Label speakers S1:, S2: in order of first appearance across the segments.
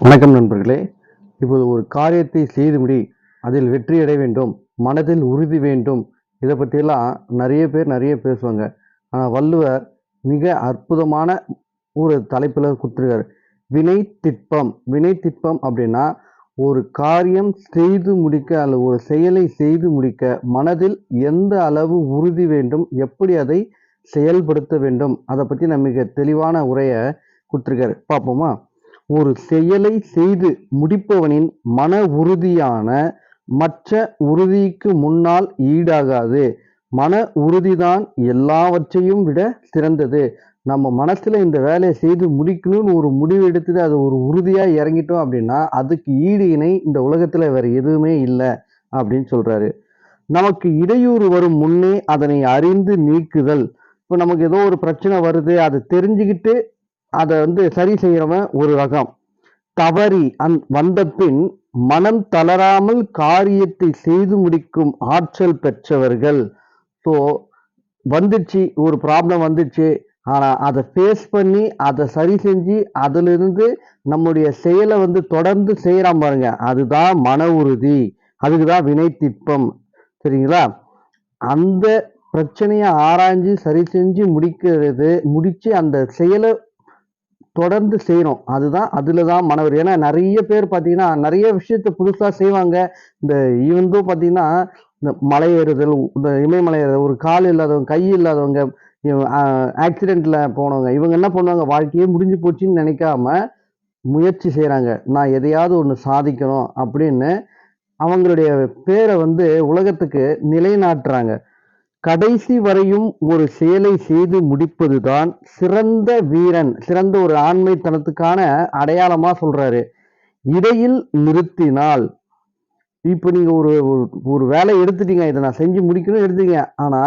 S1: வணக்கம் நண்பர்களே. இப்போது ஒரு காரியத்தை செய்து முடி, அதில் வெற்றி அடைய வேண்டும், மனதில் உறுதி வேண்டும். இதை பற்றியெல்லாம் நிறைய பேசுவாங்க. ஆனால் வள்ளுவர் மிக அற்புதமான ஒரு தலைப்பில் கொடுத்துருக்காரு. வினை திட்பம். வினை திட்பம் அப்படின்னா ஒரு காரியம் செய்து முடிக்க அல்லது ஒரு செயலை செய்து முடிக்க மனதில் எந்த அளவு உறுதி வேண்டும், எப்படி அதை செயல்படுத்த வேண்டும், அதை பற்றி நான் மிக தெளிவான உரையை கொடுத்துருக்காரு. பார்ப்போமா? ஒரு செயலை செய்து முடிப்பவனின் மன உறுதியான மற்ற உறுதிக்கு முன்னால் ஈடாகாது. மன உறுதிதான் எல்லாவற்றையும் விட சிறந்தது. நம்ம மனசுல இந்த வேலையை செய்து முடிக்கணும்னு ஒரு முடிவு எடுத்துட்டு அது ஒரு உறுதியா இறங்கிட்டோம் அப்படின்னா அதுக்கு ஈடு இணை இந்த உலகத்துல வேற எதுவுமே இல்லை அப்படின்னு சொல்றாரு. நமக்கு இடையூறு வரும் முன்னே அதனை அறிந்து நீக்குதல். இப்போ நமக்கு ஏதோ ஒரு பிரச்சனை வருது, அதை தெரிஞ்சுக்கிட்டு அதை சரி செய்யறவன் ஒரு ரகம். தவறி வந்த பின் மனம் தளராமல் காரியத்தை செய்து முடிக்கும் ஆற்றல் பெற்றவர்கள். ஸோ வந்துச்சு, ஒரு ப்ராப்ளம் வந்துச்சு, ஆனா அதை ஃபேஸ் பண்ணி அதை சரி செஞ்சு அதிலிருந்து நம்முடைய செயலை தொடர்ந்து செய்யறான் பாருங்க, அதுதான் மன உறுதி. அதுக்குதான் வினை திட்பம். சரிங்களா? அந்த பிரச்சனையை ஆராய்ஞ்சு சரி செஞ்சு முடிச்சு அந்த செயலை தொடர்ந்து செய்யணும். அதுலதான் மனவர். ஏன்னா நிறைய பேர் பார்த்தீங்கன்னா நிறைய விஷயத்த புதுசா செய்வாங்க. இந்த இவந்தும் பார்த்தீங்கன்னா இந்த மலை ஏறுதல், இந்த இமயமலை ஏறுதல், ஒரு கால் இல்லாதவங்க, கை இல்லாதவங்க, ஆக்சிடென்ட்ல போனவங்க, இவங்க என்ன பண்ணுவாங்க, வாழ்க்கையே முடிஞ்சு போச்சுன்னு நினைக்காம முயற்சி செய்யறாங்க. நான் எதையாவது ஒன்று சாதிக்கணும் அப்படின்னு அவங்களுடைய பேரை உலகத்துக்கு நிலைநாட்டுறாங்க. கடைசி வரையும் ஒரு செயலை செய்து முடிப்பதுதான் சிறந்த வீரன், சிறந்த ஒரு ஆண்மைத்தனத்துக்கான அடையாளமா சொல்றாரு. இடையில் நிறுத்தினால், இப்ப நீங்க ஒரு ஒரு வேலை எடுத்துட்டீங்க, இதை நான் செஞ்சு முடிக்கணும் எடுத்தீங்க, ஆனா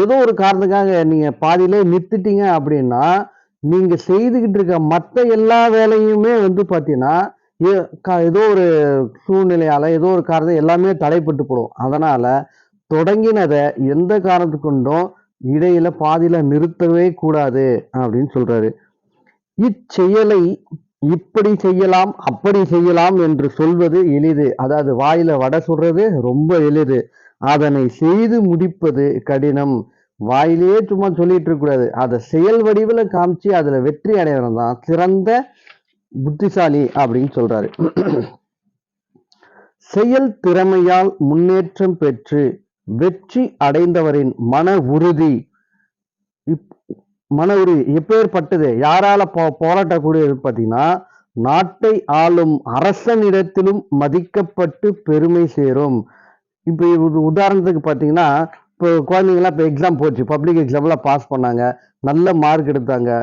S1: ஏதோ ஒரு காரணத்துக்காக நீங்க பாதியிலே நிறுத்திட்டீங்க அப்படின்னா நீங்க செய்துகிட்டு இருக்க மற்ற எல்லா வேலையுமே பாத்தீங்கன்னா ஏதோ ஒரு சூழ்நிலையால ஏதோ ஒரு காரணம் எல்லாமே தடைப்பட்டு போடும். அதனால தொடங்கினதை எந்த காரணத்து கொண்டும் இடையில பாதியில நிறுத்தவே கூடாது அப்படின்னு சொல்றாரு. இச்செயலை இப்படி செய்யலாம் அப்படி செய்யலாம் என்று சொல்வது எளிது. அதாவது வாயில வடை சொல்றது ரொம்ப எளிது, அதனை செய்து முடிப்பது கடினம். வாயிலேயே சும்மா சொல்லிட்டு இருக்க கூடாது, அதை செயல் வடிவில் காமிச்சு அதுல வெற்றி அடையணும் தான் சிறந்த புத்திசாலி அப்படின்னு சொல்றாரு. செயல் திறமையால் முன்னேற்றம் பெற்று வெற்றி அடைந்தவரின் மன உறுதி எப்பேற்பட்டது, யாரால போராட்டக்கூடியது பார்த்தீங்கன்னா, நாட்டை ஆளும் அரசனிடத்திலும் மதிக்கப்பட்டு பெருமை சேரும். இப்போ உதாரணத்துக்கு பார்த்தீங்கன்னா, இப்போ குழந்தைங்களாம் இப்போ எக்ஸாம் போச்சு, பப்ளிக் எக்ஸாம்லாம் பாஸ் பண்ணாங்க, நல்ல மார்க் எடுத்தாங்க,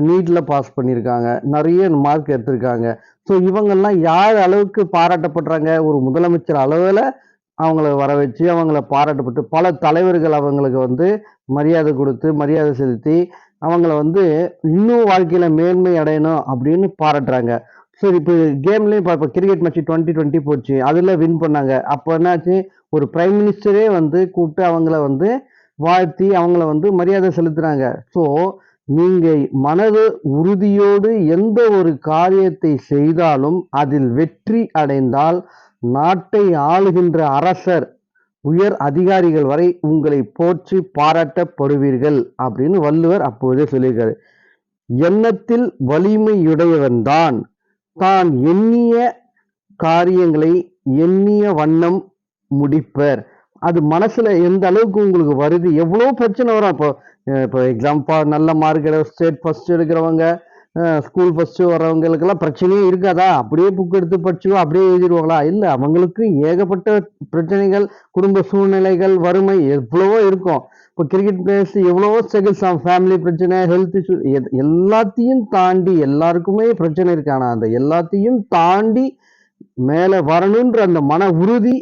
S1: நீட்ல பாஸ் பண்ணியிருக்காங்க, நிறைய மார்க் எடுத்திருக்காங்க. ஸோ இவங்கெல்லாம் யார் அளவுக்கு பாராட்டப்படுறாங்க, ஒரு முதலமைச்சர் அளவில் அவங்கள வர வச்சு அவங்கள பாராட்டப்பட்டு பல தலைவர்கள் அவங்களுக்கு மரியாதை கொடுத்து மரியாதை செலுத்தி அவங்கள இன்னும் வாழ்க்கையில மேன்மை அடையணும் அப்படின்னு பாராட்டுறாங்க. சரி, இப்போ கேம்லயும் இப்போ கிரிக்கெட் மேட்ச் 2020 போச்சு, அதுல வின் பண்ணாங்க. அப்போ என்னாச்சு, ஒரு பிரைம் மினிஸ்டரே கூப்பிட்டு அவங்கள வாழ்த்தி அவங்கள மரியாதை செலுத்துறாங்க. ஸோ நீங்க மனது உறுதியோடு எந்த ஒரு காரியத்தை செய்தாலும் அதில் வெற்றி அடைந்தால் நாட்டை ஆளுகின்ற அரசர், உயர் அதிகாரிகள் வரை உங்களை போற்றி பாராட்டப்படுவீர்கள் அப்படின்னு வள்ளுவர் அப்போதே சொல்லியிருக்காரு. எண்ணத்தில் வலிமையுடையவன் தான் தான் எண்ணிய காரியங்களை எண்ணிய வண்ணம் முடிப்பர். அது மனசுல எந்த அளவுக்கு உங்களுக்கு வருது, எவ்வளவு பிரச்சனை வரும். இப்போ எக்ஸாம் நல்ல மார்க் ஸ்டேட் ஃபர்ஸ்ட் எடுக்கிறவங்க, ஸ்கூல் ஃபர்ஸ்ட் வர்றவங்களுக்கெல்லாம் பிரச்சனையே இருக்காதா? அப்படியே புக் எடுத்து படிச்சுக்கோ அப்படியே எழுதிடுவாங்களா? இல்லை, அவங்களுக்கு ஏகப்பட்ட பிரச்சனைகள், குடும்ப சூழ்நிலைகள், வறுமை எவ்வளவோ இருக்கும். இப்போ கிரிக்கெட் பிளேயர்ஸ் எவ்வளவோ ஸ்ட்ரகிள்ஸ், ஃபேமிலி பிரச்சனை, ஹெல்த் இஷ்யூ, எல்லாத்தையும் தாண்டி எல்லாருக்குமே பிரச்சனை இருக்கு. ஆனால் அந்த எல்லாத்தையும் தாண்டி மேலே வரணுன்ற அந்த மன உறுதி,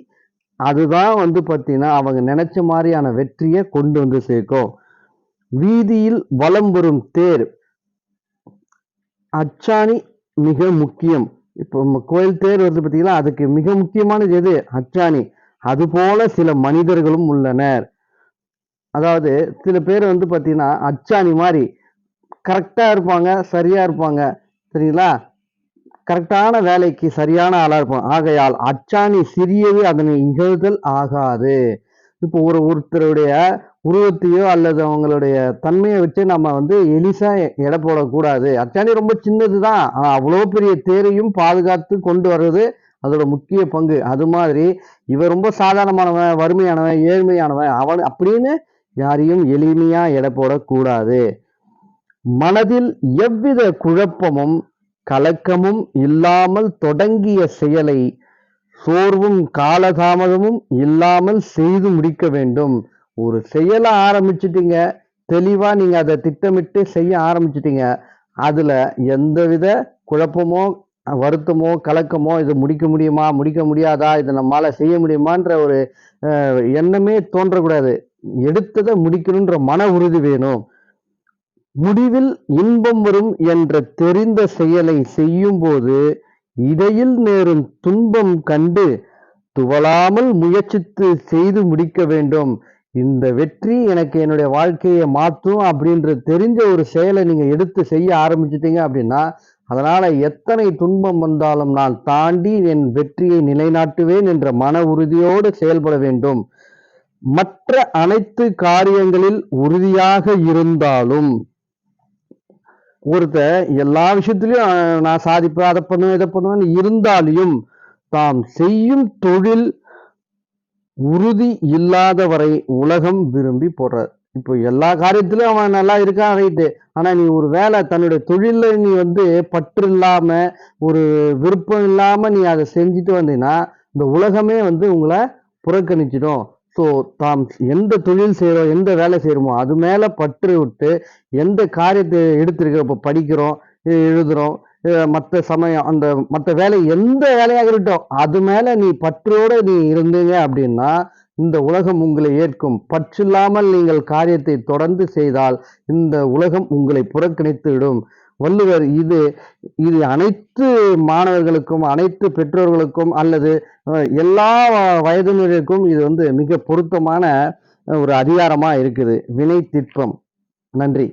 S1: அதுதான் பார்த்தீங்கன்னா அவங்க நினைச்ச மாதிரியான வெற்றியை கொண்டு சேர்க்கும். வீதியில் வலம் வரும் தேர் அச்சாணி மிக முக்கியம். இப்போ கோயில் தேர் வருது பார்த்தீங்களா, அதுக்கு மிக முக்கியமானது எது? அச்சாணி. அதுபோல சில மனிதர்களும் உள்ளனர். அதாவது சில பேர் பார்த்தீங்கன்னா அச்சாணி மாதிரி கரெக்டா இருப்பாங்க, சரியா இருப்பாங்க. சரிங்களா? கரெக்டான வேலைக்கு சரியான ஆளா இருப்போம். ஆகையால் அச்சாணி சிறியது அதனை இகழ்தல் ஆகாது. இப்போ ஒருத்தருடைய உருவத்தையோ அல்லது அவங்களுடைய தன்மையை வச்சு நம்ம வந்து எலிசா எடை போடக்கூடாது. அச்சாணி ரொம்ப சின்னது தான். ஆனா அவ்வளோ பெரிய தேரையும் பாதுகாத்து கொண்டு வர்றது அதோட முக்கிய பங்கு. அது மாதிரி இவன் ரொம்ப சாதாரணமானவன், வறுமையானவன், ஏழ்மையானவன் அவன் அப்படின்னு யாரையும் எளிமையா எடை போடக்கூடாது. மனதில் எவ்வித குழப்பமும் கலக்கமும் இல்லாமல் தொடங்கிய செயலை சோர்வும் காலதாமதமும் இல்லாமல் செய்து முடிக்க வேண்டும். ஒரு செயலை ஆரம்பிச்சிட்டீங்க, தெளிவா நீங்க அதை திட்டமிட்டு செய்ய ஆரம்பிச்சிட்டீங்க. அதுல எந்தவித குழப்பமோ வருத்தமோ கலக்கமோ இது முடிக்க முடியுமா முடிக்க முடியாதா இதை நம்மளால செய்ய முடியுமான்ற ஒரு எண்ணமே தோன்றக்கூடாது. எடுத்ததை முடிக்கணுன்ற மன உறுதி வேணும். முடிவில் இன்பம் வரும் என்ற தெரிந்த செயலை செய்யும் போது இடையில் நேரும் துன்பம் கண்டு துவளாமல் முயற்சித்து செய்து முடிக்க வேண்டும். இந்த வெற்றி எனக்கு என்னுடைய வாழ்க்கையை மாற்றும் அப்படின்ற தெரிஞ்ச ஒரு செயலை நீங்க எடுத்து செய்ய ஆரம்பிச்சிட்டீங்க அப்படின்னா அதனால எத்தனை துன்பம் வந்தாலும் நான் தாண்டி என் வெற்றியை நிலைநாட்டுவேன் என்ற மன உறுதியோடு செயல்பட வேண்டும். மற்ற அனைத்து காரியங்களில் உறுதியாக இருந்தாலும் ஒருத்தர் எல்லா விஷயத்திலையும் நான் சாதிப்பேன், அதை பண்ணுவேன், இதை பண்ணுவேன்னு இருந்தாலும் தாம் செய்யும் தொழில் உறுதி இல்லாதவரை உலகம் விரும்பி போடுறார். இப்போ எல்லா காரியத்திலும் அவன் நல்லா இருக்கான், ரைட்டு. ஆனா நீ ஒரு வேலை தன்னுடைய தொழில நீ வந்து பற்று இல்லாம ஒரு விருப்பம் இல்லாம நீ அதை செஞ்சுட்டு வந்தீங்கன்னா இந்த உலகமே வந்து உங்களை புறக்கணிச்சிடும். ஸோ தாம் எந்த தொழில் செய்கிறோம், எந்த வேலை செய்கிறோமோ அது மேலே பற்று விட்டு எந்த காரியத்தை எடுத்திருக்கிறோம், இப்போ படிக்கிறோம், எழுதுகிறோம், மற்ற சமயம் அந்த மற்ற வேலை எந்த வேலையாக இருக்கட்டும் அது மேலே நீ பற்றோடு நீ இருந்தீங்க அப்படின்னா இந்த உலகம் உங்களை ஏற்கும். பற்றில்லாமல் நீங்கள் காரியத்தை தொடர்ந்து செய்தால் இந்த உலகம் உங்களை புறக்கணித்து விடும். வள்ளுவர் இது அனைத்து மாணவர்களுக்கும் அனைத்து பெற்றோர்களுக்கும் அல்லது எல்லா வயதினருக்கும் இது வந்து மிக பொருத்தமான ஒரு அதிகாரமா இருக்குது. வினை திட்பம். நன்றி.